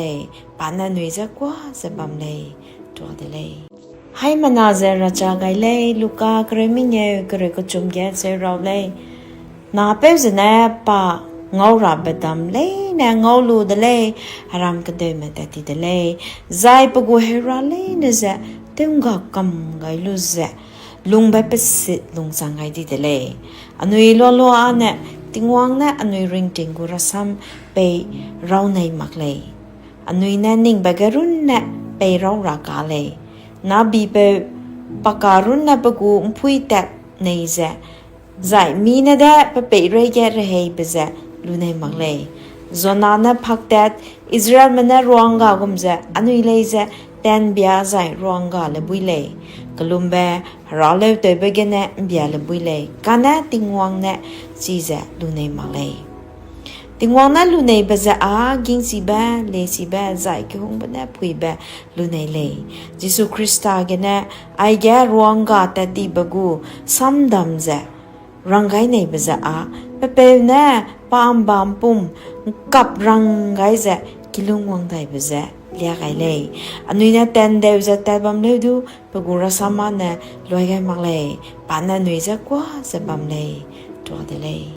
เลยปานานุยจะกว่าจะบำเลยตัวเดเลยให้มานาเจรจาไกเลยลูกากระมิเนกระก็จุ่มแก่เจเราเลยนาเป้จะแน่ปะเงารับดำเลยแน่เงาลูเดเลยฮารามก็เดินมาแต่ที่เดเลยใจปะกูเฮราเลยเนี่ยจะเต็มกากำไกลูจะลุงไปเปสิลุงสังไงที่เดเลยอันนี้ล้ออันเนี่ยติงวังเนี่ยอันนี้ริงติงกุระซ้ำไปเราในมักเลยอันนี้เนี่ยนิ่งไปกรุนเนี่ยไปเรารักกันเลยนาบีไปปากการุนเนี่ยปะกูพูดแต่ในใจมีเนี่ยได้ไปเรื่อยๆเรื่อยไปจะรู้ในมักเลยจนนั้นพักแต่อิสราเอลมันเนี่ยรวงกากุมจะอันนี้เลยจะแทนเบียใจรวงกาเลยบุยเลยกลุ่มเบเราเลยตัวไปกันเนี่ยเบียเลยบุยเลยกันเนี่ยติงวังเนี่ยจีจะรู้ในมักเลยติงวังนั้นรู้ในภาษากินสิบะเลสิบะใจก็คงเป็นผู้ใหญ่รู้ในเลยยิสุคริสต์กันเนี่ยไอ้แก่รวงกาแต่ตีบกูซ้ำดำจะรังไงในภาษาเป็นเนี่ยปามบามปุ่มกับรังไงจะกิลุงวังได้ภาษาเลี้ยงไงเลยอันนี้เนี่ยแทนเดียวจะแต่บำเลยดูปกูรัศมีเนี่ยรวยกันมากเลยปานนั้นนุยจะกว่าจะบำเลยตัวเดเลย